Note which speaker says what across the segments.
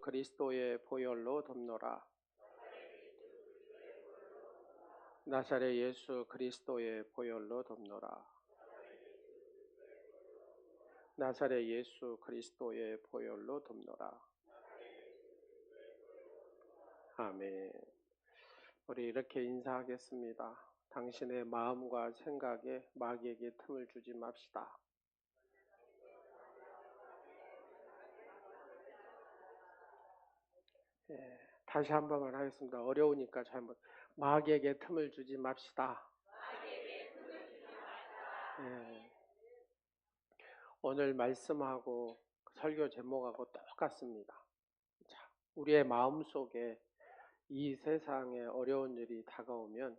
Speaker 1: 그리스도의 보혈로 덮노라. 나사렛 예수 그리스도의 보혈로 덮노라. 나사렛 예수 그리스도의 보혈로 덮노라. 아멘. 우리 이렇게 인사하겠습니다. 당신의 마음과 생각에 마귀에게 틈을 주지 맙시다. 다시 한 번만 하겠습니다. 어려우니까 잘못. 마귀에게 틈을 주지 맙시다. 오늘 말씀하고 설교 제목하고 똑같습니다. 자, 우리의 마음속에 이 세상에 어려운 일이 다가오면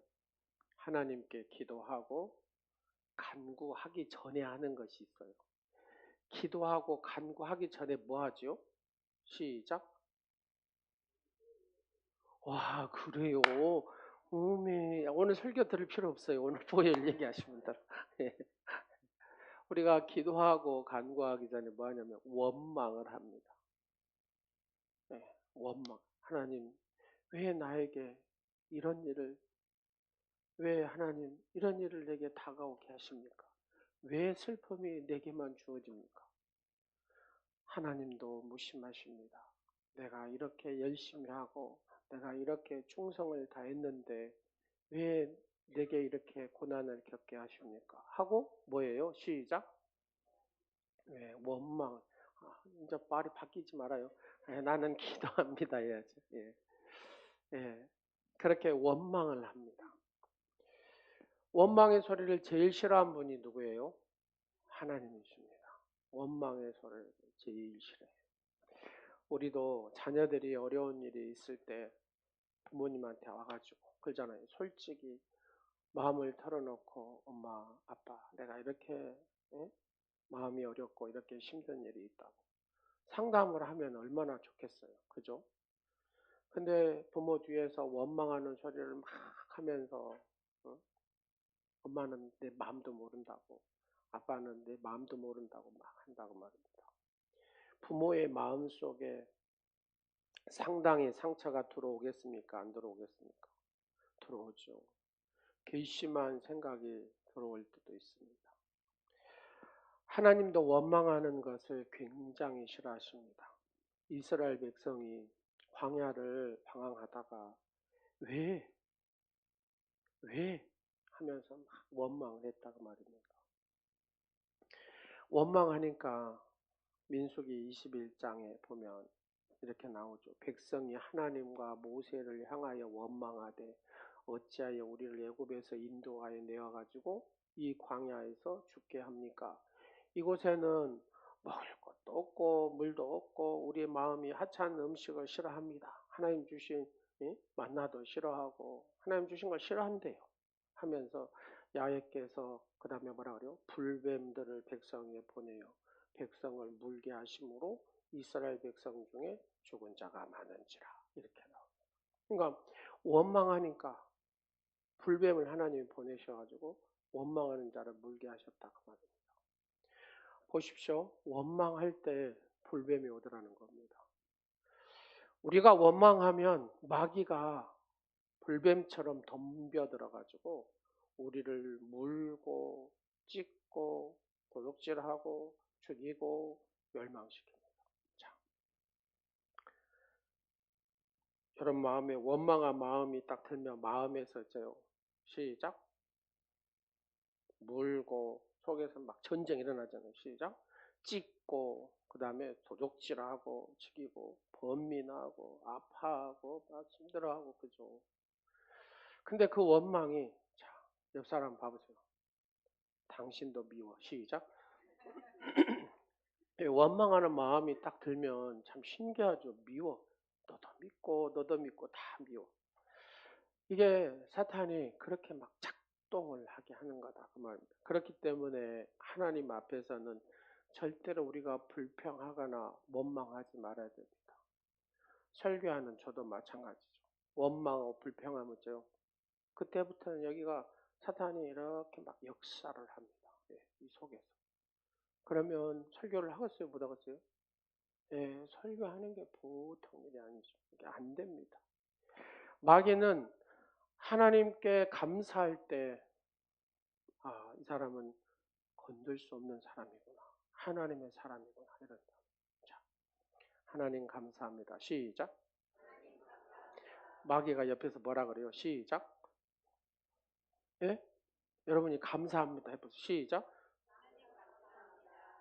Speaker 1: 하나님께 기도하고 간구하기 전에 하는 것이 있어요. 기도하고 간구하기 전에 뭐 하죠? 시작. 와, 그래요? 오늘 설교 들을 필요 없어요. 오늘 보혈 얘기하시면 돼. 우리가 기도하고 간구하기 전에 뭐 하냐면 원망을 합니다. 원망. 하나님, 왜 나에게 왜 하나님 이런 일을 내게 다가오게 하십니까? 왜 슬픔이 내게만 주어집니까? 하나님도 무심하십니다. 내가 이렇게 열심히 하고 내가 이렇게 충성을 다했는데 왜 내게 이렇게 고난을 겪게 하십니까? 하고 뭐예요? 시작. 원망. 이제 말이 바뀌지 말아요. 나는 기도합니다 해야죠. 그렇게 원망을 합니다. 원망의 소리를 제일 싫어하는 분이 누구예요? 하나님이십니다. 원망의 소리를 제일 싫어해요. 우리도 자녀들이 어려운 일이 있을 때 부모님한테 와가지고 그러잖아요. 솔직히 마음을 털어놓고 엄마, 아빠, 내가 이렇게 마음이 어렵고 이렇게 힘든 일이 있다고 상담을 하면 얼마나 좋겠어요. 그죠? 근데 부모 뒤에서 원망하는 소리를 막 하면서 엄마는 내 마음도 모른다고 아빠는 내 마음도 모른다고 막 한다고 말입니다. 부모의 마음 속에 상당히 상처가 들어오겠습니까? 안 들어오겠습니까? 들어오죠. 괘씸한 생각이 들어올 때도 있습니다. 하나님도 원망하는 것을 굉장히 싫어하십니다. 이스라엘 백성이 광야를 방황하다가 왜 하면서 막 원망을 했다고 말입니다. 원망하니까 민수기 21장에 보면 이렇게 나오죠. 백성이 하나님과 모세를 향하여 원망하되 어찌하여 우리를 애굽에서 인도하여 내어가지고 이 광야에서 죽게 합니까? 이곳에는 먹을 것도 없고 물도 없고 우리의 마음이 하찮은 음식을 싫어합니다. 하나님 주신 만나도 싫어하고 하나님 주신 걸 싫어한대요. 하면서 야훼께서 그 다음에 뭐라 그래요? 불뱀들을 백성에 보내요. 백성을 물게 하심으로 이스라엘 백성 중에 죽은 자가 많은지라 이렇게 나옵니다. 그러니까 원망하니까 불뱀을 하나님이 보내셔가지고 원망하는 자를 물게 하셨다 그 말입니다. 보십시오. 원망할 때 불뱀이 오더라는 겁니다. 우리가 원망하면 마귀가 불뱀처럼 덤벼들어가지고 우리를 물고 찢고 도둑질하고 죽이고 멸망시킵니다. 자, 여러분 마음에 원망한 마음이 딱 들면 마음에서 시작 물고 속에서 막 전쟁이 일어나잖아요. 시작 찢고 그 다음에 도둑질하고 죽이고 번민하고 아파하고 막 힘들어하고 그죠. 근데 그 원망이 자, 옆 사람 봐보세요. 당신도 미워. 시작. 원망하는 마음이 딱 들면 참 신기하죠. 미워. 너도 믿고 다 미워. 이게 사탄이 그렇게 막 작동을 하게 하는 거다 그 말입니다. 그렇기 때문에 하나님 앞에서는 절대로 우리가 불평하거나 원망하지 말아야 됩니다. 설교하는 저도 마찬가지죠. 원망하고 불평하면요. 그때부터는 여기가 사탄이 이렇게 막 역사를 합니다. 이 속에서. 그러면 설교를 하겠어요? 못 하겠어요? 예, 설교하는 게 보통 일이 아니죠. 이게 안 됩니다. 마귀는 하나님께 감사할 때, 이 사람은 건들 수 없는 사람이구나. 하나님의 사람이구나. 이런다. 자, 하나님 감사합니다. 시작. 마귀가 옆에서 뭐라 그래요? 시작. 예? 여러분이 감사합니다. 해보세요. 시작.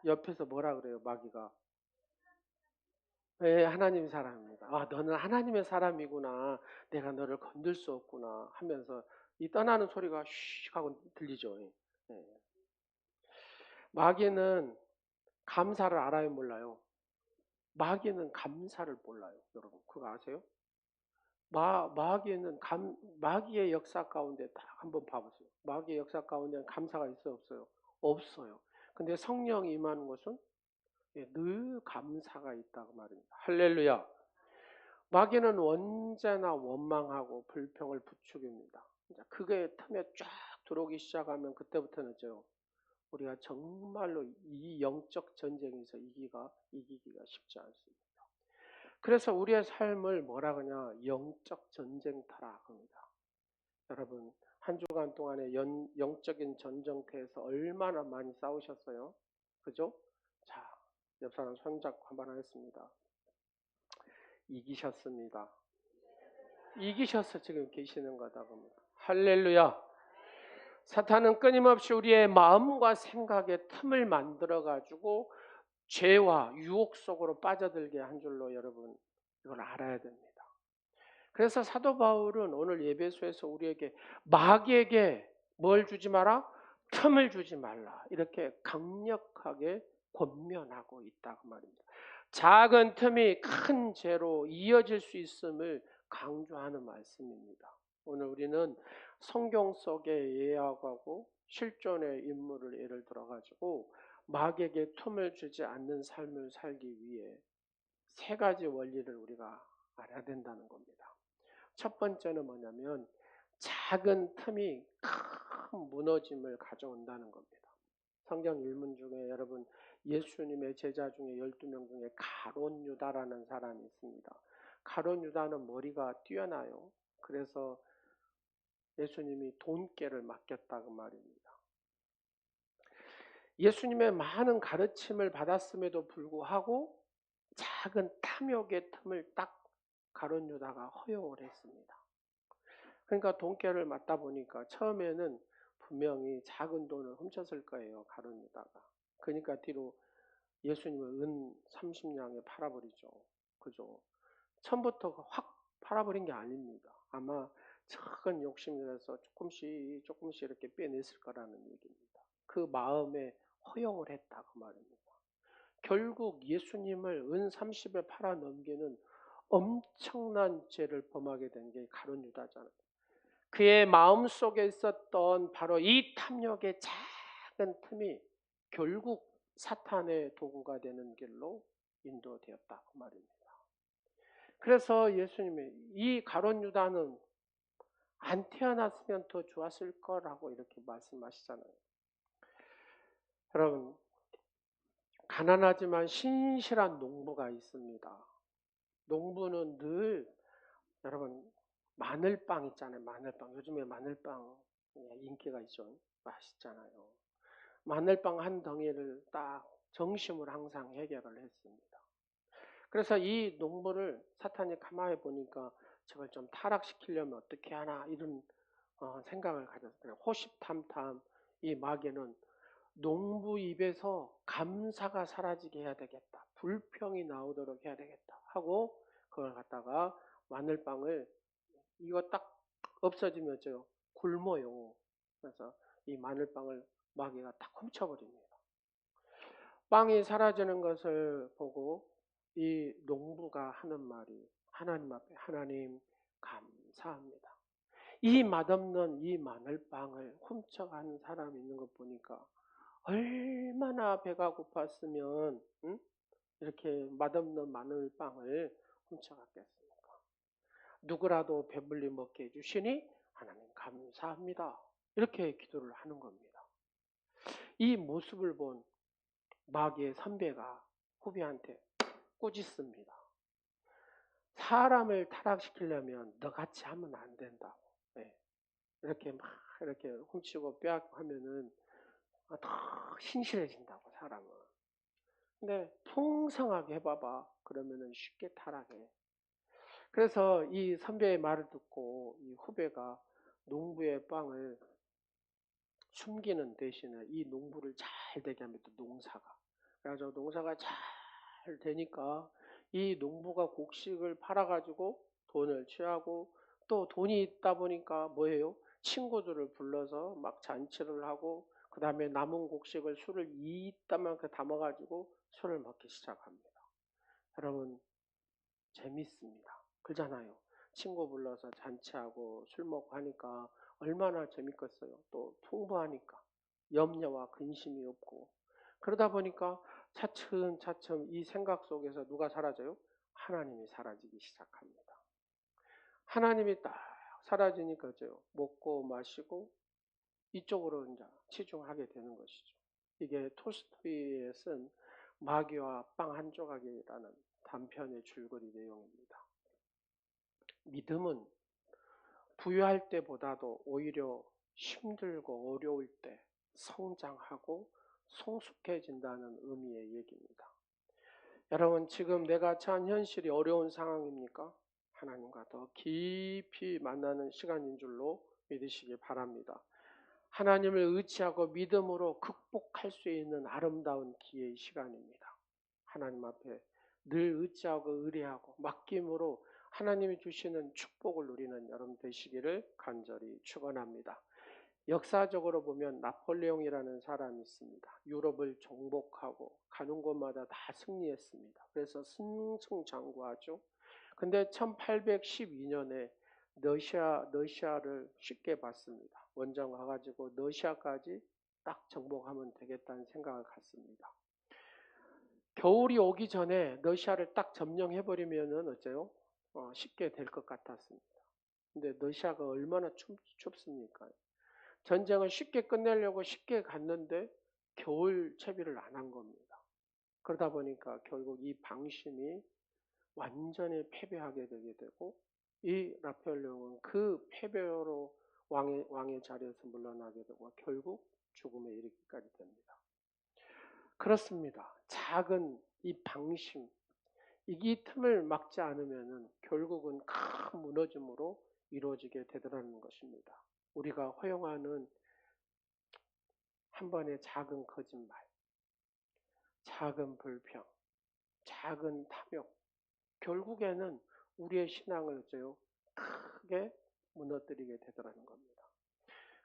Speaker 1: 옆에서 뭐라 그래요? 마귀가. 예, 하나님 사람입니다. 너는 하나님의 사람이구나. 내가 너를 건들 수 없구나. 하면서 이 떠나는 소리가 슉 하고 들리죠. 예. 마귀는 감사를 알아요, 몰라요? 마귀는 감사를 몰라요. 여러분, 그거 아세요? 마귀는 마귀의 역사 가운데 딱 한번 봐보세요. 마귀의 역사 가운데 감사가 있어요, 없어요? 없어요. 근데 성령이 임하는 것은 늘 감사가 있다고 말입니다. 할렐루야. 마귀는 언제나 원망하고 불평을 부추깁니다. 그게 틈에 쫙 들어오기 시작하면 그때부터는 우리가 정말로 이 영적 전쟁에서 이기기가 쉽지 않습니다. 그래서 우리의 삶을 뭐라 그러냐, 영적 전쟁터라 합니다. 여러분, 한 주간 동안에 영적인 전쟁터에서 얼마나 많이 싸우셨어요? 그죠? 자, 옆 사람 손잡고 한번 하겠습니다. 이기셨습니다. 이기셔서 지금 계시는 거다 겁니다. 할렐루야. 사탄은 끊임없이 우리의 마음과 생각에 틈을 만들어 가지고 죄와 유혹 속으로 빠져들게 한 줄로 여러분 이걸 알아야 됩니다. 그래서 사도 바울은 오늘 예배소에서 우리에게 마귀에게 뭘 주지 마라? 틈을 주지 말라. 이렇게 강력하게 권면하고 있다고 말입니다. 작은 틈이 큰 죄로 이어질 수 있음을 강조하는 말씀입니다. 오늘 우리는 성경 속의 예하고 실존의 인물을 예를 들어가지고 마귀에게 틈을 주지 않는 삶을 살기 위해 세 가지 원리를 우리가 알아야 된다는 겁니다. 첫 번째는 뭐냐면 작은 틈이 큰 무너짐을 가져온다는 겁니다. 성경 일문 중에 여러분 예수님의 제자 중에 12명 중에 가룟 유다라는 사람이 있습니다. 가룟 유다는 머리가 뛰어나요. 그래서 예수님이 돈깨를 맡겼다고 말입니다. 예수님의 많은 가르침을 받았음에도 불구하고 작은 탐욕의 틈을 딱 가룟 유다가 허용을 했습니다. 그러니까 돈깨를 맡다 보니까 처음에는 분명히 작은 돈을 훔쳤을 거예요, 가룟 유다가. 그러니까 뒤로 예수님을 은 30냥에 팔아버리죠. 그죠? 처음부터 확 팔아버린 게 아닙니다. 아마 작은 욕심이 나서 조금씩 이렇게 빼냈을 거라는 얘기입니다. 그 마음에 허용을 했다고 말입니다. 결국 예수님을 은 30에 팔아 넘기는 엄청난 죄를 범하게 된 게 가룟 유다잖아요. 그의 마음속에 있었던 바로 이 탐욕의 작은 틈이 결국 사탄의 도구가 되는 길로 인도되었다고 말입니다. 그래서 예수님이 이 가룟 유다는 안 태어났으면 더 좋았을 거라고 이렇게 말씀하시잖아요. 여러분, 가난하지만 신실한 농부가 있습니다. 농부는 늘 여러분 마늘빵 있잖아요. 마늘빵. 요즘에 마늘빵 인기가 있죠. 맛있잖아요. 마늘빵 한 덩이를 딱 정심으로 항상 해결을 했습니다. 그래서 이 농부를 사탄이 가만히 보니까 저걸 좀 타락시키려면 어떻게 하나 이런 생각을 가졌어요. 호시탐탐 이 마귀는 농부 입에서 감사가 사라지게 해야 되겠다. 불평이 나오도록 해야 되겠다 하고 그걸 갖다가 마늘빵을 이거 딱 없어지면 굶어요. 그래서 이 마늘빵을 마귀가 딱 훔쳐버립니다. 빵이 사라지는 것을 보고 이 농부가 하는 말이 하나님 앞에 하나님 감사합니다. 이 맛없는 이 마늘빵을 훔쳐간 사람이 있는 것 보니까 얼마나 배가 고팠으면 이렇게 맛없는 마늘빵을 훔쳐갔겠습니까? 누구라도 배불리 먹게 해주시니 하나님 감사합니다. 이렇게 기도를 하는 겁니다. 이 모습을 본 마귀의 선배가 후배한테 꾸짖습니다. 사람을 타락시키려면 너같이 하면 안 된다고. 네. 이렇게 막 이렇게 훔치고 빼앗고 하면은 더 신실해진다고 사람은. 근데 풍성하게 해봐봐. 그러면은 쉽게 타락해. 그래서 이 선배의 말을 듣고 이 후배가 농부의 빵을 숨기는 대신에 이 농부를 잘 되게 합니다. 농사가. 그래서 농사가 잘 되니까 이 농부가 곡식을 팔아가지고 돈을 취하고 또 돈이 있다 보니까 뭐예요? 친구들을 불러서 막 잔치를 하고 그 다음에 남은 곡식을 술을 이따만큼 담아가지고 술을 먹기 시작합니다. 여러분 재밌습니다. 그러잖아요. 친구 불러서 잔치하고 술 먹고 하니까 얼마나 재밌겠어요. 또 풍부하니까 염려와 근심이 없고 그러다 보니까 차츰차츰 이 생각 속에서 누가 사라져요? 하나님이 사라지기 시작합니다. 하나님이 딱 사라지니까 먹고 마시고 이쪽으로 이제 치중하게 되는 것이죠. 이게 톨스토이에 쓴 마귀와 빵 한 조각이라는 단편의 줄거리 내용입니다. 믿음은 부유할 때보다도 오히려 힘들고 어려울 때 성장하고 성숙해진다는 의미의 얘기입니다. 여러분 지금 내가 처한 현실이 어려운 상황입니까? 하나님과 더 깊이 만나는 시간인 줄로 믿으시기 바랍니다. 하나님을 의지하고 믿음으로 극복할 수 있는 아름다운 기회의 시간입니다. 하나님 앞에 늘 의지하고 의뢰하고 맡김으로 하나님이 주시는 축복을 누리는 여러분 되시기를 간절히 축원합니다. 역사적으로 보면 나폴레옹이라는 사람이 있습니다. 유럽을 정복하고 가는 곳마다 다 승리했습니다. 그래서 승승장구하죠. 근데 1812년에 러시아를 쉽게 받습니다. 원정 가가지고 러시아까지 딱 정복하면 되겠다는 생각을 갖습니다. 겨울이 오기 전에 러시아를 딱 점령해버리면은 어째요? 쉽게 될 것 같았습니다. 근데 러시아가 얼마나 춥습니까? 전쟁을 쉽게 끝내려고 쉽게 갔는데 겨울 채비를 안 한 겁니다. 그러다 보니까 결국 이 방심이 완전히 패배하게 되게 되고 이 나폴레옹은 그 패배로 왕의 자리에서 물러나게 되고 결국 죽음에 이르기까지 됩니다. 그렇습니다. 작은 이 방심, 이 틈을 막지 않으면 결국은 큰 무너짐으로 이루어지게 되더라는 것입니다. 우리가 허용하는 한 번의 작은 거짓말, 작은 불평, 작은 탐욕, 결국에는 우리의 신앙을 크게 무너뜨리게 되더라는 겁니다.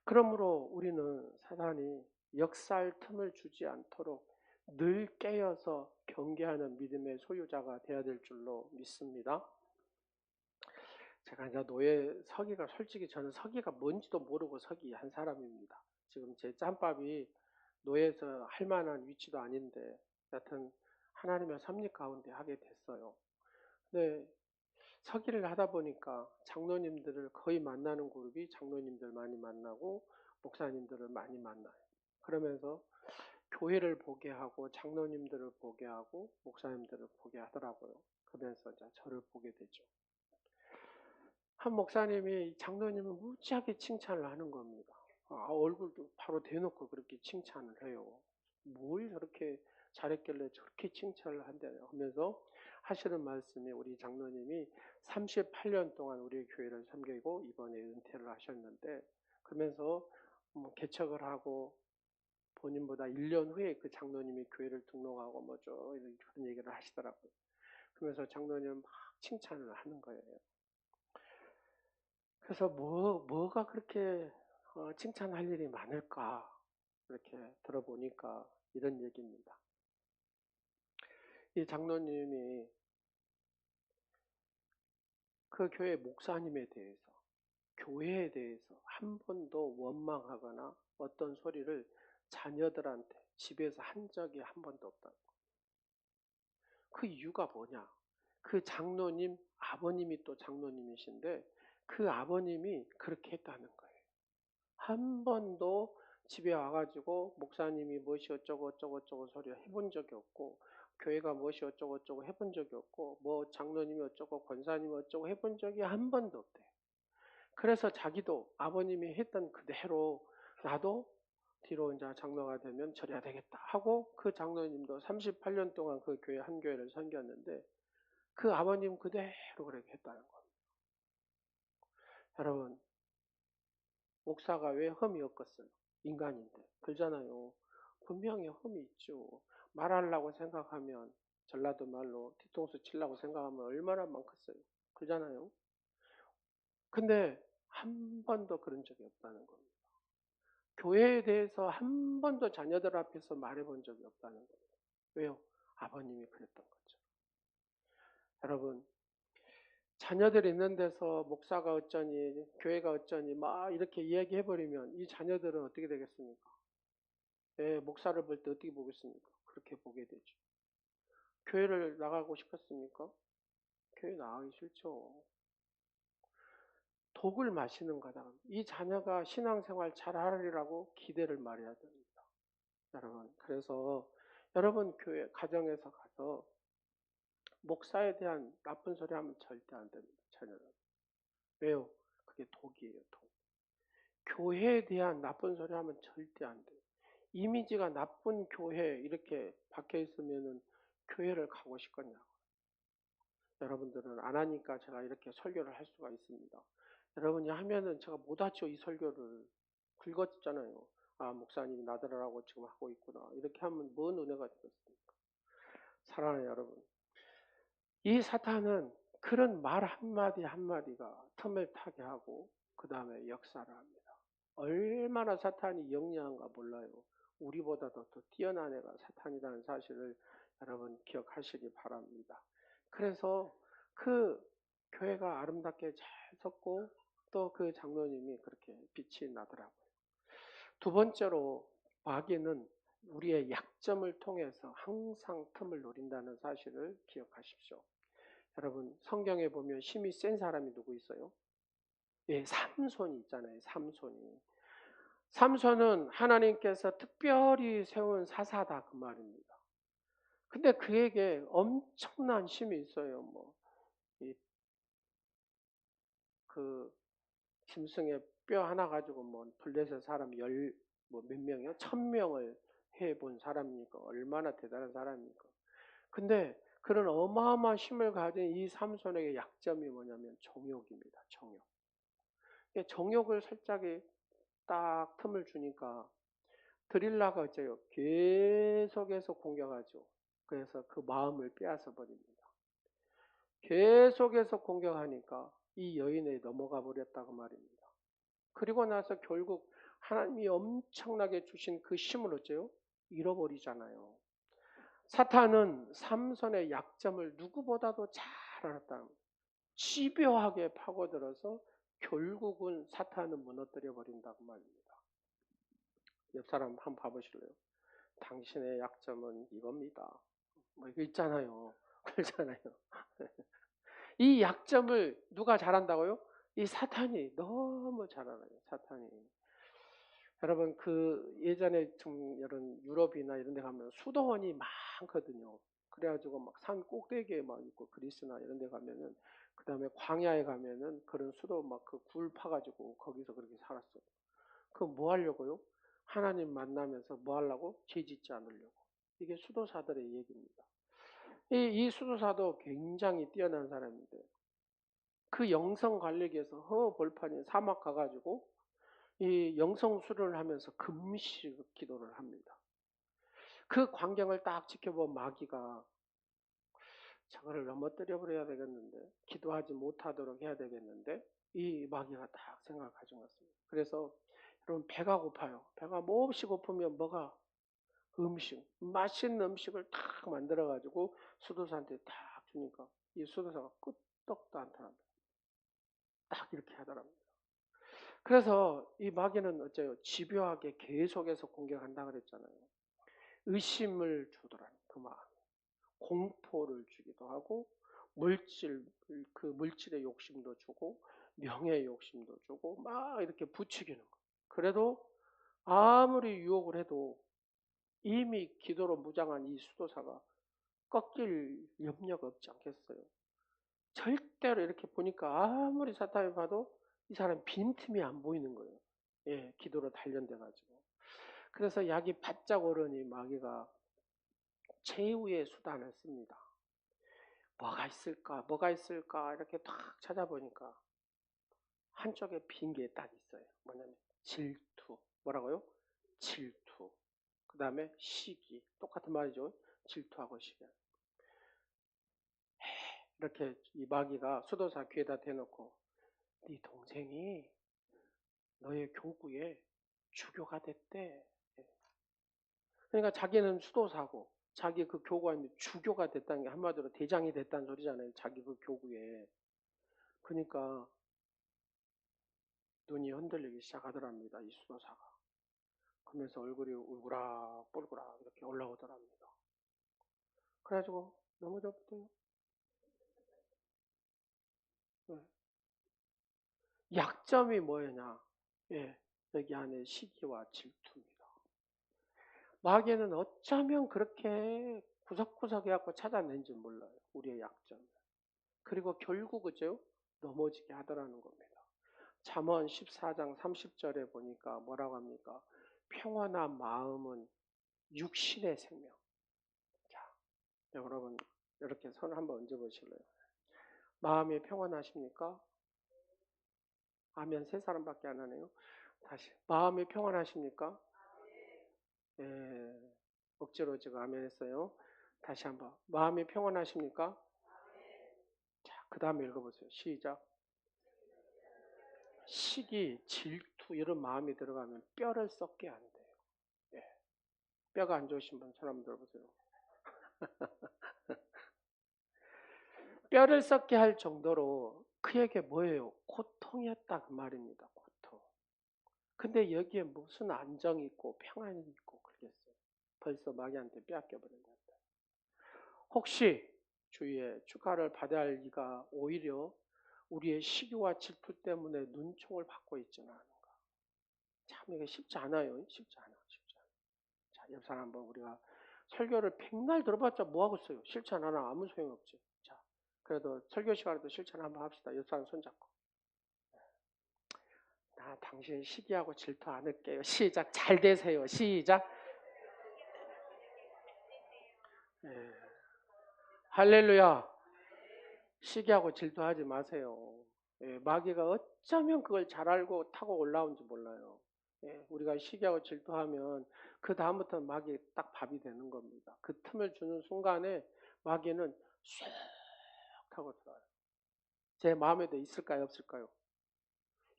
Speaker 1: 그러므로 우리는 사단이 역사할 틈을 주지 않도록 늘 깨어서 경계하는 믿음의 소유자가 되어야 될 줄로 믿습니다. 제가 이제 노예 서기가 솔직히 저는 서기가 뭔지도 모르고 서기한 사람입니다. 지금 제 짬밥이 노예에서 할 만한 위치도 아닌데 여튼 하나님의 섭리 가운데 하게 됐어요. 근데 서기를 하다 보니까 장로님들을 거의 만나는 그룹이 장로님들 많이 만나고 목사님들을 많이 만나요. 그러면서 교회를 보게 하고 장로님들을 보게 하고 목사님들을 보게 하더라고요. 그러면서 이제 저를 보게 되죠. 한 목사님이 장로님을 무지하게 칭찬을 하는 겁니다. 얼굴도 바로 대놓고 그렇게 칭찬을 해요. 뭘 저렇게 잘했길래 저렇게 칭찬을 한대요 하면서 하시는 말씀이 우리 장로님이 38년 동안 우리 교회를 섬기고 이번에 은퇴를 하셨는데 그러면서 개척을 하고 본인보다 1년 후에 그 장로님이 교회를 등록하고 뭐죠 이런 그런 얘기를 하시더라고요. 그러면서 장로님 막 칭찬을 하는 거예요. 그래서 뭐가 그렇게 칭찬할 일이 많을까 이렇게 들어보니까 이런 얘기입니다. 이 장로님이 그 교회 목사님에 대해서 교회에 대해서 한 번도 원망하거나 어떤 소리를 자녀들한테 집에서 한 적이 한 번도 없다고. 그 이유가 뭐냐? 그 장로님 아버님이 또 장로님이신데 그 아버님이 그렇게 했다는 거예요. 한 번도 집에 와가지고 목사님이 무엇이 어쩌고 어쩌고 어쩌고 소리 해본 적이 없고 교회가 무엇이 어쩌고 저쩌고 해본 적이 없고 뭐 장로님이 어쩌고 권사님이 어쩌고 해본 적이 한 번도 없대요. 그래서 자기도 아버님이 했던 그대로 나도 뒤로 이제 장로가 되면 저래야 되겠다 하고 그 장로님도 38년 동안 그 교회 한 교회를 섬겼는데 그 아버님 그대로 그렇게 했다는 겁니다. 여러분, 목사가 왜 흠이 없겠어요? 인간인데. 그러잖아요. 분명히 흠이 있죠. 말하려고 생각하면 전라도 말로 뒤통수 치려고 생각하면 얼마나 많겠어요. 그러잖아요. 근데 한 번도 그런 적이 없다는 겁니다. 교회에 대해서 한 번도 자녀들 앞에서 말해본 적이 없다는 겁니다. 왜요? 아버님이 그랬던 거죠. 여러분, 자녀들 있는 데서 목사가 어쩌니, 교회가 어쩌니, 막 이렇게 이야기해버리면 이 자녀들은 어떻게 되겠습니까? 예, 목사를 볼 때 어떻게 보겠습니까? 그렇게 보게 되죠. 교회를 나가고 싶었습니까? 교회 나가기 싫죠. 독을 마시는 거다. 이 자녀가 신앙생활 잘하리라고 기대를 말해야 됩니다. 여러분, 그래서 여러분 교회, 가정에서 가서 목사에 대한 나쁜 소리 하면 절대 안 됩니다. 자녀는. 왜요? 그게 독이에요, 독. 교회에 대한 나쁜 소리 하면 절대 안 돼요. 이미지가 나쁜 교회 이렇게 박혀 있으면은 교회를 가고 싶겠냐고. 여러분들은 안 하니까 제가 이렇게 설교를 할 수가 있습니다. 여러분이 하면은 제가 못하죠, 이 설교를. 긁었잖아요. 아, 목사님이 나더라고 지금 하고 있구나. 이렇게 하면 뭔 은혜가 되겠습니까? 사랑하는 여러분. 이 사탄은 그런 말 한마디 한마디가 틈을 타게 하고 그 다음에 역사를 합니다. 얼마나 사탄이 영리한가 몰라요. 우리보다도 더 뛰어난 애가 사탄이라는 사실을 여러분 기억하시기 바랍니다. 그래서 그 교회가 아름답게 잘 섰고 또 그 장로님이 그렇게 빛이 나더라고요. 두 번째로 마귀는 우리의 약점을 통해서 항상 틈을 노린다는 사실을 기억하십시오. 여러분 성경에 보면 힘이 센 사람이 누구 있어요? 예, 삼손이 있잖아요. 삼손이. 삼손은 하나님께서 특별히 세운 사사다 그 말입니다. 근데 그에게 엄청난 힘이 있어요. 뭐, 그 짐승의 뼈 하나 가지고 뭐 블레셋 사람 뭐 몇 명이요? 1000명을 해본 사람이니까 얼마나 대단한 사람입니까? 근데 그런 어마어마한 힘을 가진 이 삼손에게 약점이 뭐냐면 정욕입니다. 정욕. 정욕을 살짝 딱 틈을 주니까 드릴라가 어째요? 계속해서 공격하죠. 그래서 그 마음을 빼앗아 버립니다. 계속해서 공격하니까 이 여인에 넘어가 버렸다고 말입니다. 그리고 나서 결국 하나님이 엄청나게 주신 그 힘을 어째요? 잃어버리잖아요. 사탄은 삼손의 약점을 누구보다도 잘 알았다. 집요하게 파고들어서 결국은 사탄은 무너뜨려 버린다고 말입니다. 옆 사람 한번 봐보실래요? 당신의 약점은 이겁니다. 뭐 이거 있잖아요. 그렇잖아요. 이 약점을 누가 잘한다고요? 이 사탄이 너무 잘 알아요. 사탄이. 여러분 그 예전에 좀 이런 유럽이나 이런 데 가면 수도원이 많거든요. 그래가지고 막 산 꼭대기에 막 있고 그리스나 이런 데 가면은 그 다음에 광야에 가면은 그런 수도 막 그 굴 파가지고 거기서 그렇게 살았어요. 그 뭐 하려고요? 하나님 만나면서 뭐 하려고? 죄 짓지 않으려고. 이게 수도사들의 얘기입니다. 이 수도사도 굉장히 뛰어난 사람인데 그 영성 관리기 위해서 벌판인 사막 가가지고 이 영성 수련을 하면서 금식 기도를 합니다. 그 광경을 딱 지켜본 마귀가 저거를 넘어뜨려 버려야 되겠는데 기도하지 못하도록 해야 되겠는데 이 마귀가 딱 생각을 가진 것 같습니다. 그래서 여러분 배가 고파요. 배가 몹시 고프면 뭐가 음식, 맛있는 음식을 딱 만들어 가지고 수도사한테 딱 주니까 이 수도사가 끄떡도 않더랍니다. 딱 이렇게 하더랍니다. 그래서 이 마귀는 어째요? 집요하게 계속해서 공격한다 그랬잖아요. 의심을 주더라는 그 마음. 공포를 주기도 하고 그 물질의 욕심도 주고 명예의 욕심도 주고 막 이렇게 부추기는 거. 그래도 아무리 유혹을 해도 이미 기도로 무장한 이 수도사가 꺾일 염려가 없지 않겠어요? 절대로 이렇게 보니까 아무리 사탄이 봐도 이 사람 빈틈이 안 보이는 거예요. 예, 기도로 단련돼가지고. 그래서 약이 바짝 오르니 마귀가 최후의 수단을 씁니다. 뭐가 있을까 이렇게 탁 찾아보니까 한쪽에 빈 게 딱 있어요. 뭐냐면 질투. 뭐라고요? 질투. 그 다음에 시기. 똑같은 말이죠. 질투하고 시기. 이렇게 이 마귀가 수도사 귀에다 대놓고 네 동생이 너의 교구에 주교가 됐대. 그러니까 자기는 수도사고 자기 그 교구가 있는데 주교가 됐다는 게 한마디로 대장이 됐다는 소리잖아요. 자기 그 교구에. 그러니까 눈이 흔들리기 시작하더랍니다. 이 수도사가. 그러면서 얼굴이 울그락 뿔그락 이렇게 올라오더랍니다. 그래가지고 넘어졌대요. 네. 약점이 뭐였냐? 예, 여기 안에 시기와 질투입니다. 마귀는 어쩌면 그렇게 구석구석 해갖고 찾아낸지 몰라요. 우리의 약점. 그리고 결국 그죠? 넘어지게 하더라는 겁니다. 잠언 14장 30절에 보니까 뭐라고 합니까? 평안한 마음은 육신의 생명. 자, 여러분 이렇게 손 한번 얹어 보실래요? 마음이 평안하십니까? 아멘. 세 사람밖에 안 하네요. 다시 마음이 평안하십니까? 예, 억지로 지금 아멘 했어요. 다시 한번 마음이 평안하십니까? 자, 그 다음에 읽어보세요. 시작. 시기, 질투 이런 마음이 들어가면 뼈를 썩게 안 돼요. 예, 뼈가 안 좋으신 분 사람 들어보세요. 뼈를 썩게 할 정도로 그에게 뭐예요? 고통이었다 그 말입니다. 고통. 근데 여기에 무슨 안정이 있고 평안이 있고 그러겠어요. 벌써 마귀한테 빼앗겨버린 거다. 혹시 주위에 축하를 받아야 할 이가 오히려 우리의 시기와 질투 때문에 눈총을 받고 있지는 않은가. 참 이게 쉽지 않아요. 쉽지 않아. 쉽지 않아. 자, 옆 사람 한번 우리가 설교를 백날 들어봤자 뭐하고 있어요. 실천 하나 아무 소용없지. 자, 그래도 설교 시간에도 실천 한번 합시다. 옆 사람 손잡고. 나 당신 시기하고 질투 않을게요. 시작. 잘 되세요. 시작. 예. 할렐루야. 시기하고 질투하지 마세요. 예, 마귀가 어쩌면 그걸 잘 알고 타고 올라온지 몰라요. 예, 우리가 시기하고 질투하면 그 다음부터는 마귀 딱 밥이 되는 겁니다. 그 틈을 주는 순간에 마귀는 쑥 하고 들어와요. 제 마음에도 있을까요, 없을까요?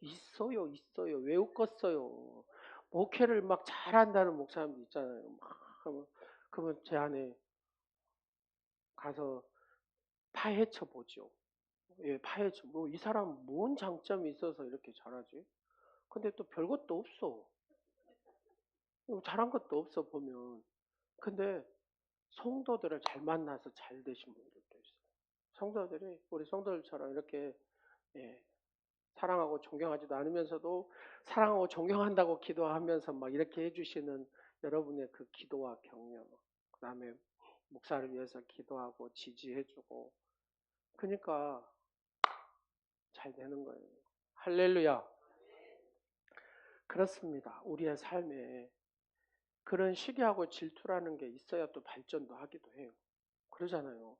Speaker 1: 있어요, 있어요. 왜 웃겠어요? 목회를 막 잘한다는 목사님도 있잖아요. 막 하면 그러면 제 안에 가서 파헤쳐 보죠. 예, 파헤쳐. 뭐 이 사람 뭔 장점이 있어서 이렇게 잘하지? 근데 또 별것도 없어. 잘한 것도 없어 보면. 근데 성도들을 잘 만나서 잘 되신 분들도 있어요. 성도들이 우리 성도들처럼 이렇게 예, 사랑하고 존경하지도 않으면서도 사랑하고 존경한다고 기도하면서 막 이렇게 해주시는 여러분의 그 기도와 격려, 그 다음에 목사를 위해서 기도하고 지지해주고, 그러니까 잘 되는 거예요. 할렐루야. 그렇습니다. 우리의 삶에 그런 시기하고 질투라는 게 있어야 또 발전도 하기도 해요. 그러잖아요.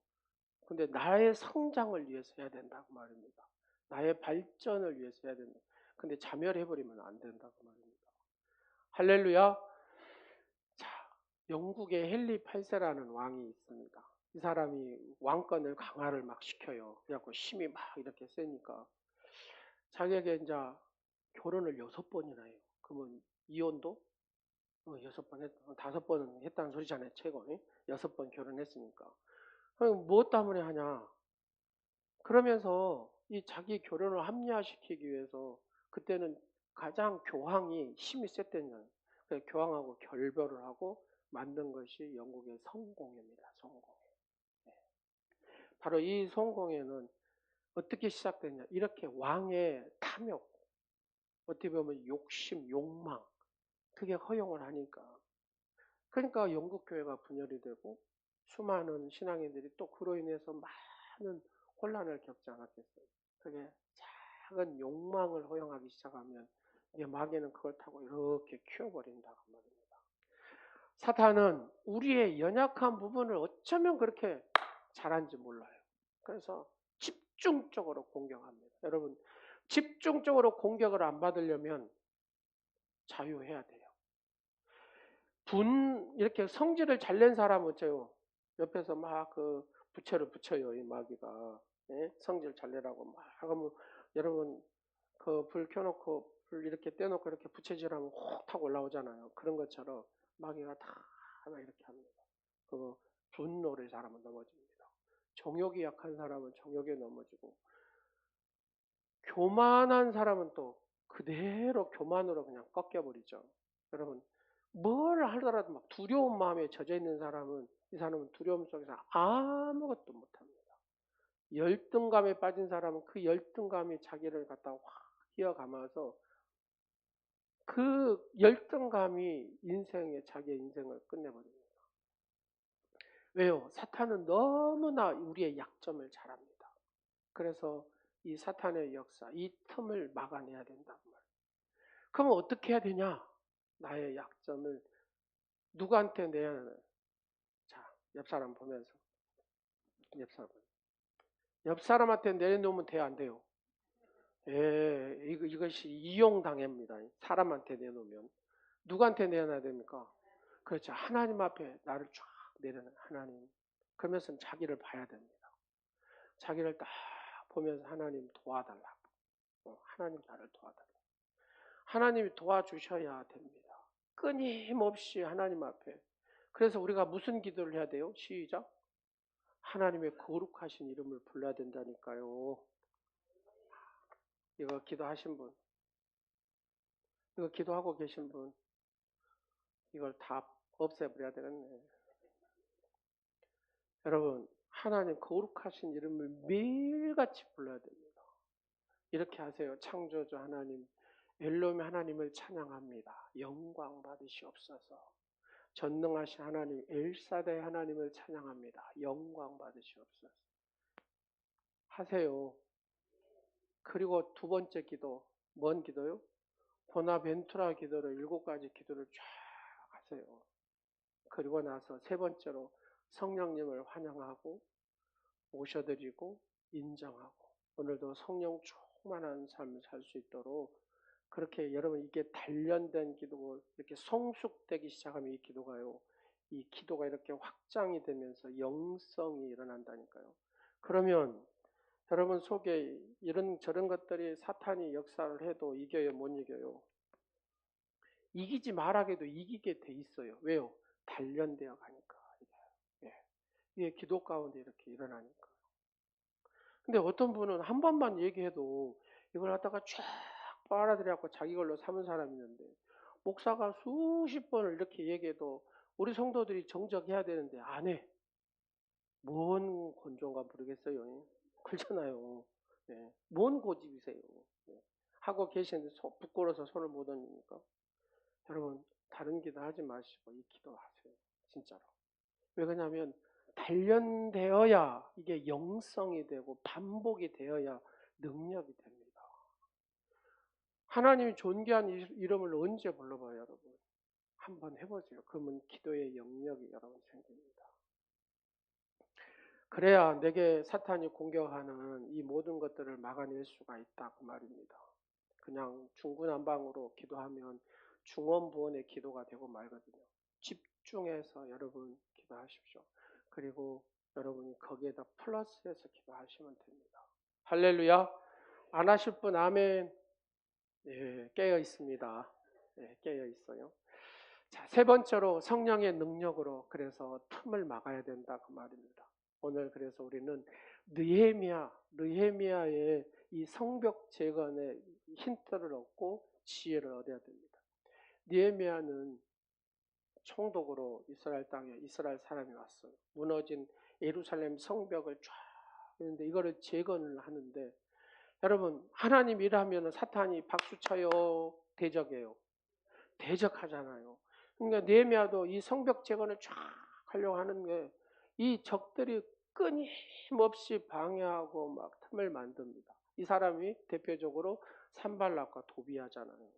Speaker 1: 근데 나의 성장을 위해서 해야 된다고 말입니다. 나의 발전을 위해서 해야 된다. 근데 자멸해버리면 안 된다고 말입니다. 할렐루야. 자, 영국의 헨리 8세라는 왕이 있습니다. 이 사람이 왕권을 강화를 막 시켜요. 그래갖고 힘이 막 이렇게 세니까 자기에게 이제 결혼을 6번이나 해요. 그러면 이혼도 6번 했, 5번은 했다는 소리잖아요. 최고. 6번 결혼했으니까. 그럼 무엇 때문에 하냐? 그러면서 이 자기 결혼을 합리화시키기 위해서 그때는 가장 교황이 힘이 셌던 년. 교황하고 결별을 하고 만든 것이 영국의 성공회입니다. 성공회. 바로 이 성공회는 어떻게 시작됐냐? 이렇게 왕의 탐욕, 어떻게 보면 욕심, 욕망, 그게 허용을 하니까. 그러니까 영국 교회가 분열이 되고 수많은 신앙인들이 또 그로 인해서 많은 혼란을 겪지 않았겠어요. 그게 작은 욕망을 허용하기 시작하면 이게 마귀는 그걸 타고 이렇게 키워버린다고 말입니다. 사탄은 우리의 연약한 부분을 어쩌면 그렇게 잘한지 몰라요. 그래서 집중적으로 공격합니다. 여러분, 집중적으로 공격을 안 받으려면 자유해야 돼요. 이렇게 성질을 잘 낸 사람은 어째요? 옆에서 막 그 부채를 붙여요, 이 마귀가. 예? 성질 잘 내라고 막 하면, 여러분, 그 불 켜놓고, 불 이렇게 떼놓고 이렇게 부채질하면 혹 타고 올라오잖아요. 그런 것처럼 마귀가 다 하나 이렇게 합니다. 그 분노를 잘하면 넘어집니다. 정욕이 약한 사람은 정욕에 넘어지고, 교만한 사람은 또 그대로 교만으로 그냥 꺾여버리죠. 여러분, 뭘 하더라도 막 두려운 마음에 젖어 있는 사람은, 이 사람은 두려움 속에서 아무것도 못합니다. 열등감에 빠진 사람은 그 열등감이 자기를 갖다 확 이어가면서 그 열등감이 자기의 인생을 끝내버립니다. 왜요? 사탄은 너무나 우리의 약점을 잘 압니다. 그래서 이 사탄의 역사, 이 틈을 막아내야 된다고 말이에요. 그럼 어떻게 해야 되냐? 나의 약점을 누구한테 내야 하나요? 자, 옆 사람 보면서. 옆 사람한테 내놓으면 돼요, 안 돼요? 예, 이것이 이용당합니다. 사람한테 내놓으면. 누구한테 내놔야 됩니까? 그렇죠. 하나님 앞에 나를 쫙 내려놔, 하나님. 그러면서 자기를 봐야 됩니다. 자기를 딱 보면서 하나님 도와달라고. 하나님 나를 도와달라고. 하나님이 도와주셔야 됩니다. 끊임없이 하나님 앞에. 그래서 우리가 무슨 기도를 해야 돼요? 시작. 하나님의 거룩하신 이름을 불러야 된다니까요. 이거 기도하신 분, 이거 기도하고 계신 분, 이걸 다 없애버려야 되겠네. 여러분, 하나님 거룩하신 이름을 매일같이 불러야 됩니다. 이렇게 하세요. 창조주 하나님, 엘로힘 하나님을 찬양합니다. 영광 받으시옵소서. 전능하신 하나님, 엘사다의 하나님을 찬양합니다. 영광 받으시옵소서. 하세요. 그리고 두 번째 기도, 뭔 기도요? 보나벤투라 기도를 7가지 기도를 쫙 하세요. 그리고 나서 세 번째로 성령님을 환영하고 모셔드리고 인정하고 오늘도 성령 충만한 삶을 살 수 있도록 그렇게 여러분 이게 단련된 기도고 이렇게 성숙되기 시작하면 이 기도가요. 이 기도가 이렇게 확장이 되면서 영성이 일어난다니까요. 그러면 여러분 속에 이런 저런 것들이 사탄이 역사를 해도 이겨요, 못 이겨요? 이기지 말하게도 이기게 돼 있어요. 왜요? 단련되어 가니까. 예. 이게 기도 가운데 이렇게 일어나니까. 근데 어떤 분은 한 번만 얘기해도 이걸 갖다가 쫙 빨아들여갖고 자기 걸로 삼은 사람이 있는데, 목사가 수십 번을 이렇게 얘기해도 우리 성도들이 정적해야 되는데 안 해. 뭔 건조인가 모르겠어요. 그렇잖아요. 예. 뭔 고집이세요. 예. 하고 계시는데 부끄러워서 손을 못 얹으니까. 여러분, 다른 기도 하지 마시고 이 기도 하세요. 진짜로. 왜 그러냐면 단련되어야 이게 영성이 되고 반복이 되어야 능력이 됩니다. 하나님이 존귀한 이름을 언제 불러봐요, 여러분? 한번 해보세요. 그러면 기도의 영역이 여러분 생깁니다. 그래야 내게 사탄이 공격하는 이 모든 것들을 막아낼 수가 있다 그 말입니다. 그냥 중구난방으로 기도하면 중원부원의 기도가 되고 말거든요. 집중해서 여러분 기도하십시오. 그리고 여러분이 거기에다 플러스해서 기도하시면 됩니다. 할렐루야. 안 하실 분 아멘. 예, 깨어 있습니다. 예, 깨어 있어요. 자, 세 번째로 성령의 능력으로 그래서 틈을 막아야 된다 그 말입니다. 오늘 그래서 우리는 느헤미야의 이 성벽 재건의 힌트를 얻고 지혜를 얻어야 됩니다. 느헤미야는 총독으로 이스라엘 땅에 이스라엘 사람이 왔어요. 무너진 예루살렘 성벽을 쫙 했는데 이거를 재건을 하는데 여러분 하나님 일하면 사탄이 박수 쳐요, 대적해요? 대적하잖아요. 그러니까 느헤미야도 이 성벽 재건을 쫙 하려고 하는 게 이 적들이 끊임없이 방해하고 막 틈을 만듭니다. 이 사람이 대표적으로 산발락과 도비아잖아요.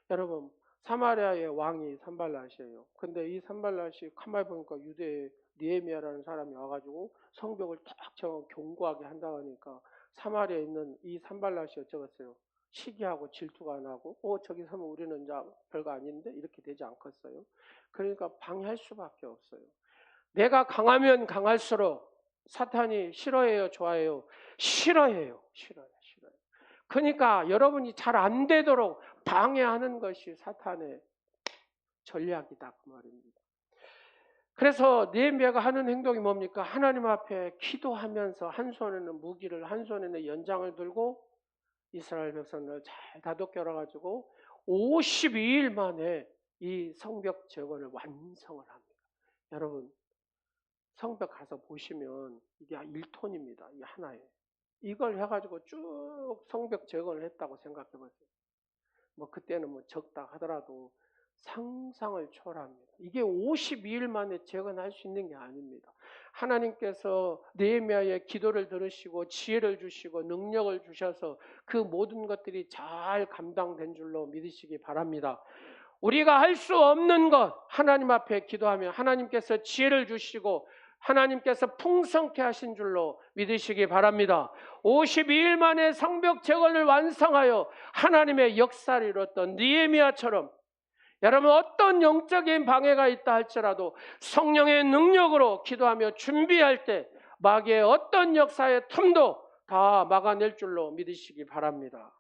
Speaker 1: 여러분, 사마리아의 왕이 산발랏이에요. 근데 이 산발랏이 가만히 보니까 유대의 느헤미야라는 사람이 와가지고 성벽을 딱 견고하게 한다고 하니까 사마리아에 있는 이 산발랏이 어쩌겠어요? 시기하고 질투가 나고 저기 서면 우리는 이제 별거 아닌데 이렇게 되지 않겠어요? 그러니까 방해할 수밖에 없어요. 내가 강하면 강할수록 사탄이 싫어해요, 좋아해요? 싫어해요. 그러니까 여러분이 잘 안 되도록 방해하는 것이 사탄의 전략이다 그 말입니다. 그래서 느헤미야가 하는 행동이 뭡니까? 하나님 앞에 기도하면서 한 손에는 무기를 한 손에는 연장을 들고 이스라엘 백성을 잘 다독여 가지고 52일 만에 이 성벽 재건을 완성을 합니다. 여러분, 성벽 가서 보시면 이게 1톤입니다. 이 하나에. 이걸 해가지고 쭉 성벽 재건을 했다고 생각해 보세요. 뭐 그때는 뭐 적다 하더라도 상상을 초월합니다. 이게 52일 만에 재건할 수 있는 게 아닙니다. 하나님께서 느헤미야의 기도를 들으시고 지혜를 주시고 능력을 주셔서 그 모든 것들이 잘 감당된 줄로 믿으시기 바랍니다. 우리가 할 수 없는 것 하나님 앞에 기도하면 하나님께서 지혜를 주시고 하나님께서 풍성케 하신 줄로 믿으시기 바랍니다. 52일 만에 성벽 재건을 완성하여 하나님의 역사를 이뤘던 느헤미야처럼 여러분 어떤 영적인 방해가 있다 할지라도 성령의 능력으로 기도하며 준비할 때 마귀의 어떤 역사의 틈도 다 막아낼 줄로 믿으시기 바랍니다.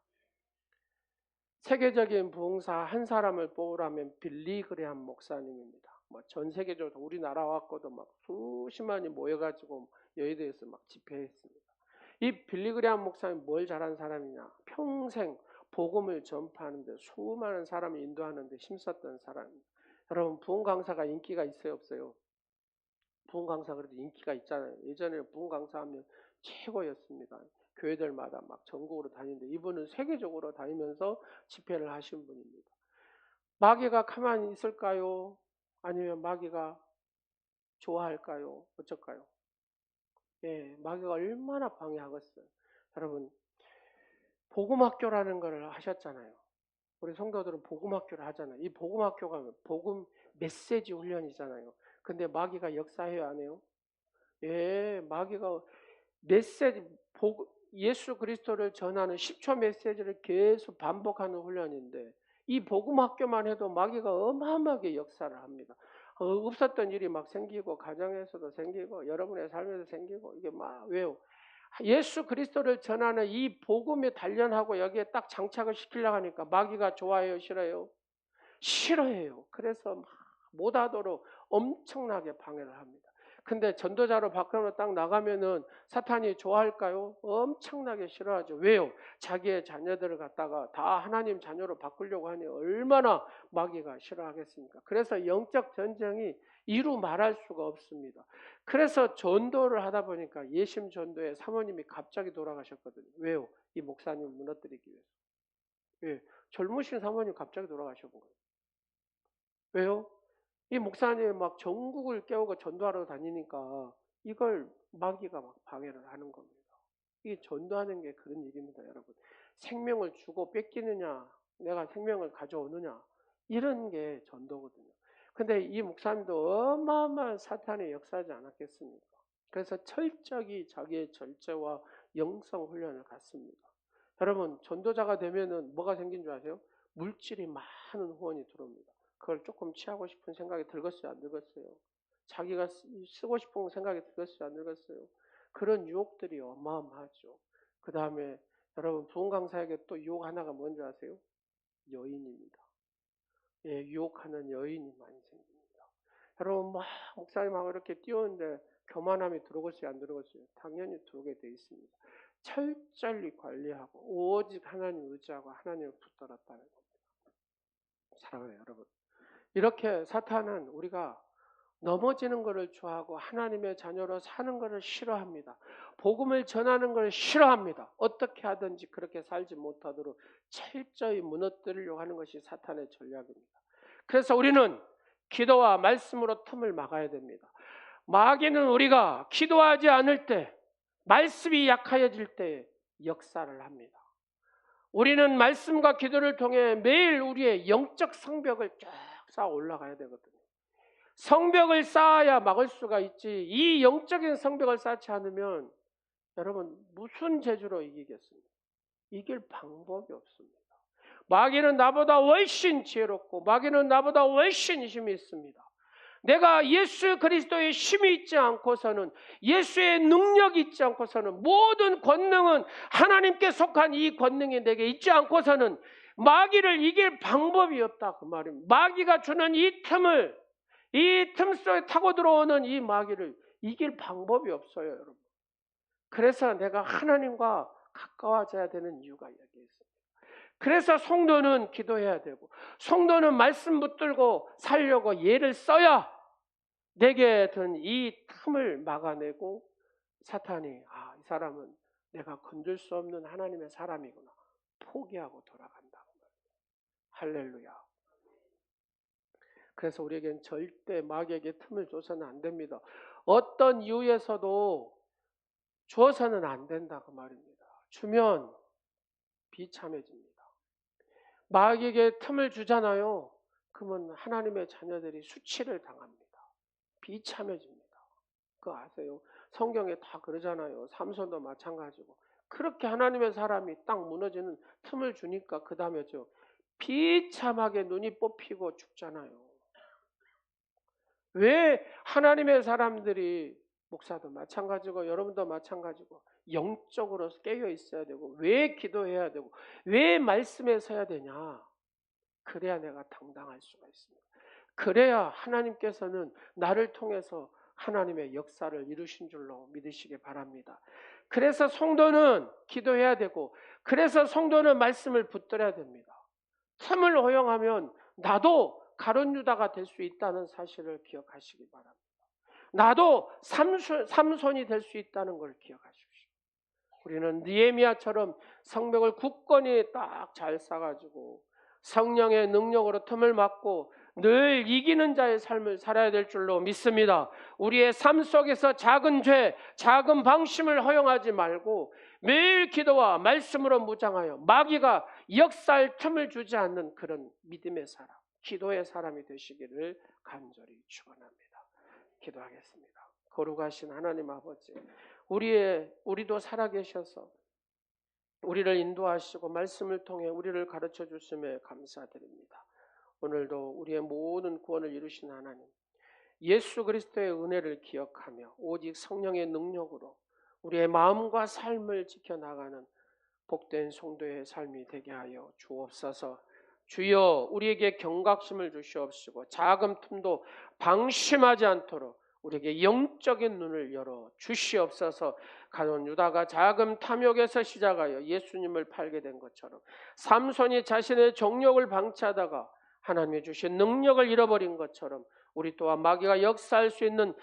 Speaker 1: 세계적인 부흥사 한 사람을 뽑으라면 빌리 그레함 목사님입니다. 전 세계적으로 우리나라 왔고도 막 수십만이 모여가지고 여의도에서 막 집회했습니다. 이 빌리 그레함 목사님 뭘 잘한 사람이냐? 평생 복음을 전파하는데 수많은 사람을 인도하는데 힘썼던 사람입니다. 여러분 부흥 강사가 인기가 있어요, 없어요? 부흥 강사 그래도 인기가 있잖아요. 예전에 부흥 강사하면 최고였습니다. 교회들마다 막 전국으로 다니는데 이분은 세계적으로 다니면서 집회를 하신 분입니다. 마귀가 가만히 있을까요? 아니면 마귀가 좋아할까요? 어쩔까요? 예, 마귀가 얼마나 방해하겠어요. 여러분 복음학교라는 걸 하셨잖아요. 우리 성도들은 복음학교를 하잖아요. 이 복음학교가 복음 메시지 훈련이잖아요. 근데 마귀가 역사해요, 안 해요? 예, 마귀가 메시지 예수 그리스도를 전하는 10초 메시지를 계속 반복하는 훈련인데 이 복음학교만 해도 마귀가 어마어마하게 역사를 합니다. 없었던 일이 막 생기고 가정에서도 생기고 여러분의 삶에서 생기고 이게 막 왜요? 예수 그리스도를 전하는 이 복음에 단련하고 여기에 딱 장착을 시키려고 하니까 마귀가 좋아해요, 싫어해요? 싫어해요. 그래서 막 못하도록 엄청나게 방해를 합니다. 근데 전도자로 밖으로 딱 나가면은 사탄이 좋아할까요? 엄청나게 싫어하죠. 왜요? 자기의 자녀들을 갖다가 다 하나님 자녀로 바꾸려고 하니 얼마나 마귀가 싫어하겠습니까? 그래서 영적 전쟁이 이루 말할 수가 없습니다. 그래서 전도를 하다 보니까 예심 전도에 사모님이 갑자기 돌아가셨거든요. 왜요? 이 목사님 무너뜨리기 위해서. 예, 젊으신 사모님 갑자기 돌아가신 거예요. 왜요? 이 목사님이 막 전국을 깨우고 전도하러 다니니까 이걸 마귀가 막 방해를 하는 겁니다. 이게 전도하는 게 그런 일입니다, 여러분. 생명을 주고 뺏기느냐, 내가 생명을 가져오느냐, 이런 게 전도거든요. 근데 이 목사님도 어마어마한 사탄의 역사하지 않았겠습니까? 그래서 철저히 자기의 절제와 영성 훈련을 갖습니다. 여러분, 전도자가 되면은 뭐가 생긴 줄 아세요? 물질이 많은 후원이 들어옵니다. 그걸 조금 취하고 싶은 생각이 들겠어요, 안 들겠어요? 자기가 쓰고 싶은 생각이 들겠어요, 안 들겠어요? 그런 유혹들이 어마어마하죠. 그 다음에 여러분 부흥 강사에게 또 유혹 하나가 뭔지 아세요? 여인입니다. 예, 유혹하는 여인이 많이 생깁니다. 여러분 막 목사님하고 이렇게 뛰었는데 교만함이 들어오겠어요, 안 들어오겠어요? 당연히 들어오게 돼 있습니다. 철저히 관리하고 오직 하나님 의지하고 하나님을 붙들었다는 겁니다. 사랑하는 여러분, 이렇게 사탄은 우리가 넘어지는 것을 좋아하고 하나님의 자녀로 사는 것을 싫어합니다. 복음을 전하는 것을 싫어합니다. 어떻게 하든지 그렇게 살지 못하도록 철저히 무너뜨리려고 하는 것이 사탄의 전략입니다. 그래서 우리는 기도와 말씀으로 틈을 막아야 됩니다. 마귀는 우리가 기도하지 않을 때, 말씀이 약하여질 때 역사를 합니다. 우리는 말씀과 기도를 통해 매일 우리의 영적 성벽을 쭉 쌓아 올라가야 되거든요. 성벽을 쌓아야 막을 수가 있지, 이 영적인 성벽을 쌓지 않으면 여러분 무슨 재주로 이기겠습니까? 이길 방법이 없습니다. 마귀는 나보다 훨씬 지혜롭고 마귀는 나보다 훨씬 힘이 있습니다. 내가 예수 그리스도의 힘이 있지 않고서는, 예수의 능력이 있지 않고서는, 모든 권능은 하나님께 속한 이 권능이 내게 있지 않고서는 마귀를 이길 방법이 없다, 그 말입니다. 마귀가 주는 이 틈을, 이 틈 속에 타고 들어오는 이 마귀를 이길 방법이 없어요, 여러분. 그래서 내가 하나님과 가까워져야 되는 이유가 여기 있습니다. 그래서 성도는 기도해야 되고, 성도는 말씀 붙들고 살려고 예를 써야 내게 든 이 틈을 막아내고 사탄이 이 사람은 내가 건들 수 없는 하나님의 사람이구나 포기하고 돌아간다고 말이에요. 할렐루야. 그래서 우리에겐 절대 마귀에게 틈을 줘서는 안 됩니다. 어떤 이유에서도 주어서는 안 된다고 말입니다. 주면 비참해집니다. 마귀에게 틈을 주잖아요. 그러면 하나님의 자녀들이 수치를 당합니다. 비참해집니다. 그거 아세요? 성경에 다 그러잖아요. 삼손도 마찬가지고. 그렇게 하나님의 사람이 딱 무너지는 틈을 주니까 그 다음에죠, 비참하게 눈이 뽑히고 죽잖아요. 왜 하나님의 사람들이, 목사도 마찬가지고 여러분도 마찬가지고, 영적으로 깨어 있어야 되고, 왜 기도해야 되고, 왜 말씀에 서야 되냐? 그래야 내가 당당할 수가 있습니다. 그래야 하나님께서는 나를 통해서 하나님의 역사를 이루신 줄로 믿으시기 바랍니다. 그래서 성도는 기도해야 되고, 그래서 성도는 말씀을 붙들어야 됩니다. 틈을 허용하면 나도 가룟 유다가 될 수 있다는 사실을 기억하시기 바랍니다. 나도 삼손이 될 수 있다는 걸 기억하십시오. 우리는 느헤미야처럼 성벽을 굳건히 딱 잘 쌓아가지고 성령의 능력으로 틈을 막고 늘 이기는 자의 삶을 살아야 될 줄로 믿습니다. 우리의 삶 속에서 작은 죄, 작은 방심을 허용하지 말고 매일 기도와 말씀으로 무장하여 마귀가 역사할 틈을 주지 않는 그런 믿음의 사람, 기도의 사람이 되시기를 간절히 축원합니다. 기도하겠습니다. 거룩하신 하나님 아버지, 우리도 살아계셔서 우리를 인도하시고 말씀을 통해 우리를 가르쳐 주심에 감사드립니다. 오늘도 우리의 모든 구원을 이루신 하나님, 예수 그리스도의 은혜를 기억하며 오직 성령의 능력으로 우리의 마음과 삶을 지켜나가는 복된 성도의 삶이 되게 하여 주옵소서. 주여, 우리에게 경각심을 주시옵시고 작은 틈도 방심하지 않도록 우리에게 영적인 눈을 열어 주시옵소서. 가룟 유다가 작은 탐욕에서 시작하여 예수님을 팔게 된 것처럼, 삼손이 자신의 정욕을 방치하다가 하나님이 주신 능력을 잃어버린 것처럼, 우리 또한 마귀가 역사할 수 있는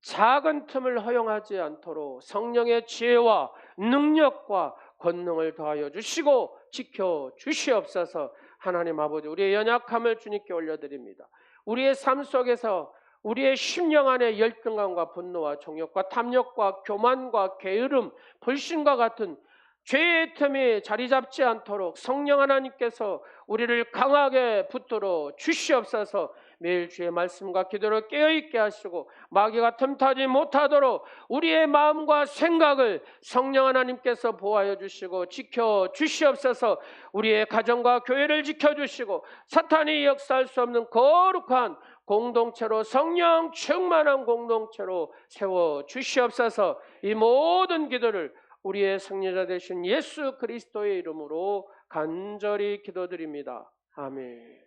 Speaker 1: 작은 틈을 허용하지 않도록 성령의 지혜와 능력과 권능을 더하여 주시고 지켜 주시옵소서. 하나님 아버지, 우리의 연약함을 주님께 올려드립니다. 우리의 삶 속에서 우리의 심령 안에 열등감과 분노와 정욕과 탐욕과 교만과 게으름, 불신과 같은 죄의 틈이 자리 잡지 않도록 성령 하나님께서 우리를 강하게 붙들어 주시옵소서. 매일 주의 말씀과 기도를 깨어있게 하시고 마귀가 틈타지 못하도록 우리의 마음과 생각을 성령 하나님께서 보호하여 주시고 지켜 주시옵소서. 우리의 가정과 교회를 지켜주시고 사탄이 역사할 수 없는 거룩한 공동체로, 성령 충만한 공동체로 세워 주시옵소서. 이 모든 기도를 우리의 승리자 되신 예수 그리스도의 이름으로 간절히 기도드립니다. 아멘.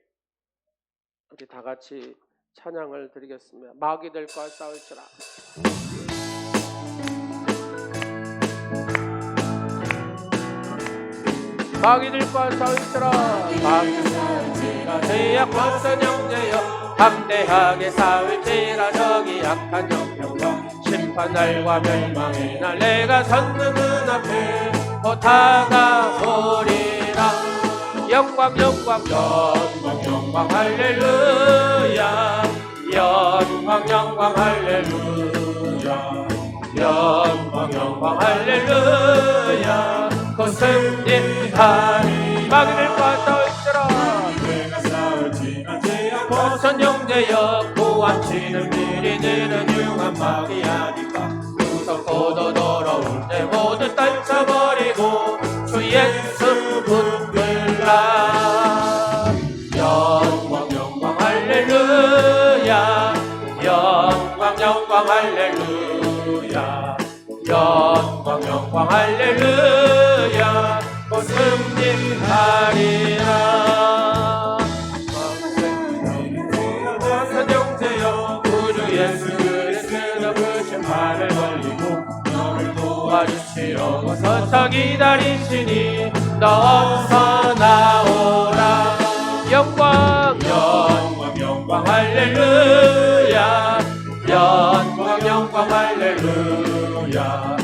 Speaker 1: 우리 다 같이 찬양을 드리겠습니다. 마귀들과 싸울지라. 마귀들과 싸울지라. 마귀들과 죄악 벗은 형제여, 담대하게 싸울지라. 저기 약한 형병과 심판날과 멸망의 날 내가 섰는 눈앞에 곧 다가오리라. 영광 영광 영광 영광 할렐루야. 영광 영광 할렐루야.
Speaker 2: 영광 영광 할렐루야 곧 승리하리
Speaker 1: 마귀들과 싸울지라
Speaker 2: 내가 싸울지나 죄악 벗은 형제여 고함치는 미리들은 흉한 마귀야니까 무섭고도 더러울 때 모두 떨쳐버리고 주 예수 붙들라 영광 영광 할렐루야 영광 영광 할렐루야 영광 영광 할렐루야 곧 승리하리라 벗은 형제여 구주 예수 그리스도 그 심판을 걸리고 너를 도와주시려고 서서 기다리시니 너 어서 나오라
Speaker 1: 영광
Speaker 2: 영광 영광 할렐루야 영광 영광 할렐루야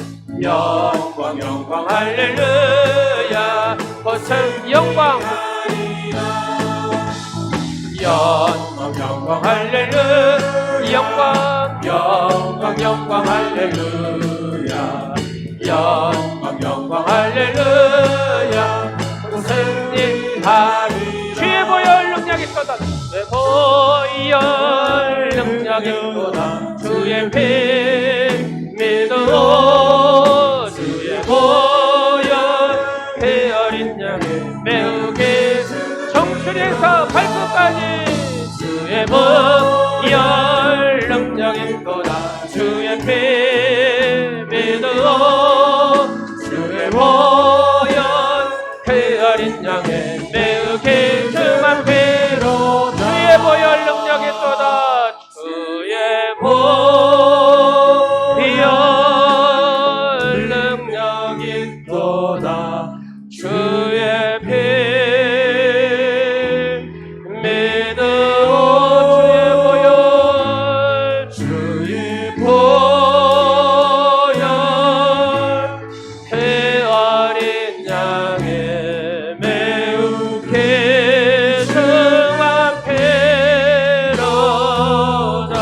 Speaker 2: 영광 영광 할렐루야 벗은
Speaker 1: 영광
Speaker 2: 영광 영광 할렐루야
Speaker 1: 영광
Speaker 2: 영광 영광 할렐루야 영광 영광 할렐루야 승리하리
Speaker 1: 주의 보혈 능력이 쏟아
Speaker 2: 주의 보혈 능력이 쏟아 주의 피 믿어 주의 보혈 피 어린 양의 매우 깊은
Speaker 1: 정수리에서 발끝까지
Speaker 2: 주의 보혈 능력이 쏟아 주의 피 믿어 주의 보혈 피 어린 양의 매우 깊은 피로
Speaker 1: 주의 보혈 능력이 쏟아
Speaker 2: 주의 보혈 능력이 쏟아 주의 피 믿어 주의 보혈 피 어린 양의 매우 계승한 피로다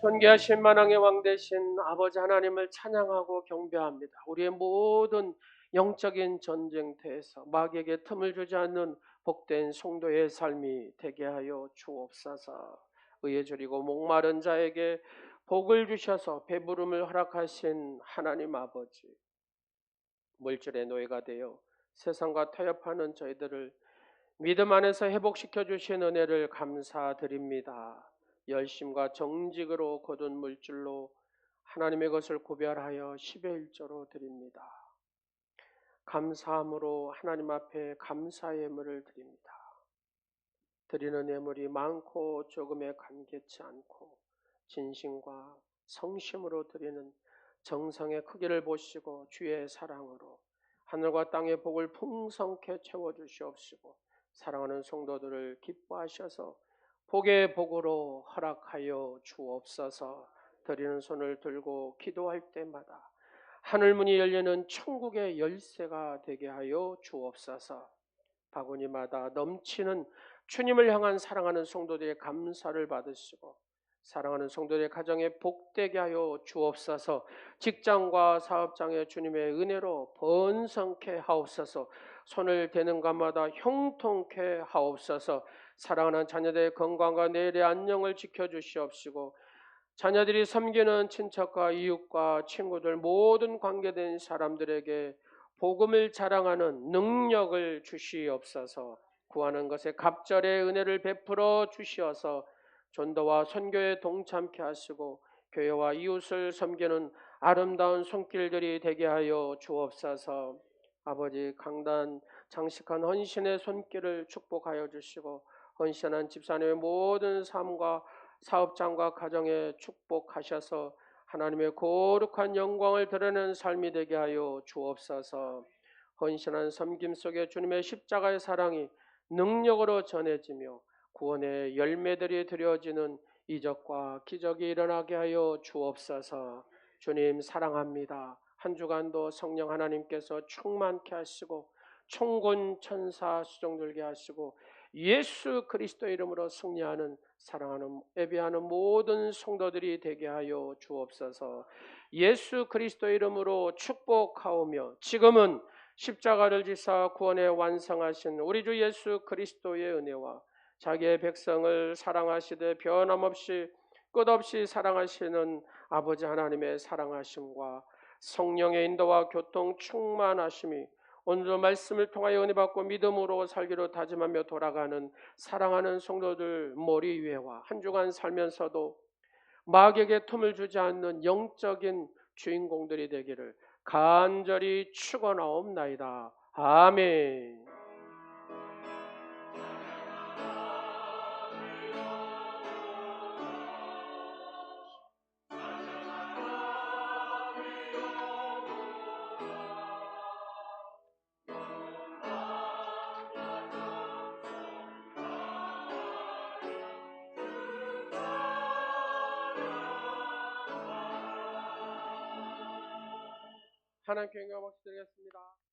Speaker 1: 존귀하신 만왕의 왕 되신 아버지 하나님을 찬양하고 경배합니다. 우리의 모든 영적인 전쟁터에서 마귀에게 틈을 주지 않는 복된 성도의 삶이 되게 하여 주옵소서. 의에 저리고 목마른 자에게 복을 주셔서 배부름을 허락하신 하나님 아버지, 물질의 노예가 되어 세상과 타협하는 저희들을 믿음 안에서 회복시켜 주신 은혜를 감사드립니다. 열심과 정직으로 거둔 물질로 하나님의 것을 구별하여 10의 1조로 드립니다. 감사함으로 하나님 앞에 감사의 예물을 드립니다. 드리는 예물이 많고 조금에 관계치 않고 진심과 성심으로 드리는 정성의 크기를 보시고 주의 사랑으로 하늘과 땅의 복을 풍성케 채워주시옵시고 사랑하는 성도들을 기뻐하셔서 복의 복으로 허락하여 주옵소서. 드리는 손을 들고 기도할 때마다 하늘문이 열리는 천국의 열쇠가 되게 하여 주옵소서. 바구니마다 넘치는 주님을 향한 사랑하는 성도들의 감사를 받으시고 사랑하는 성도들의 가정에 복되게 하여 주옵소서. 직장과 사업장에 주님의 은혜로 번성케 하옵소서. 손을 대는 것마다 형통케 하옵소서. 사랑하는 자녀들의 건강과 내일의 안녕을 지켜주시옵시고 자녀들이 섬기는 친척과 이웃과 친구들 모든 관계된 사람들에게 복음을 자랑하는 능력을 주시옵소서. 구하는 것에 갑절의 은혜를 베풀어 주시어서 전도와 선교에 동참케 하시고 교회와 이웃을 섬기는 아름다운 손길들이 되게 하여 주옵소서. 아버지 강단 장식한 헌신의 손길을 축복하여 주시고 헌신한 집사님의 모든 삶과 사업장과 가정에 축복하셔서 하나님의 거룩한 영광을 드러내는 삶이 되게 하여 주옵소서. 헌신한 섬김 속에 주님의 십자가의 사랑이 능력으로 전해지며 구원의 열매들이 드려지는 이적과 기적이 일어나게 하여 주옵소서. 주님 사랑합니다. 한 주간도 성령 하나님께서 충만케 하시고 총군 천사 수종들게 하시고 예수 그리스도 이름으로 승리하는 사랑하는 예배하는 모든 성도들이 되게 하여 주옵소서. 예수 그리스도 이름으로 축복하오며 지금은 십자가를 지사 구원에 완성하신 우리 주 예수 그리스도의 은혜와 자기의 백성을 사랑하시되 변함없이 끝없이 사랑하시는 아버지 하나님의 사랑하심과 성령의 인도와 교통 충만하심이 오늘 말씀을 통하여 은혜 받고 믿음으로 살기로 다짐하며 돌아가는 사랑하는 성도들 머리 위에와 한 주간 살면서도 마귀에게 틈을 주지 않는 영적인 주인공들이 되기를 간절히 축원하옵나이다. 아멘. 하나님께 영광 박수 드리겠습니다.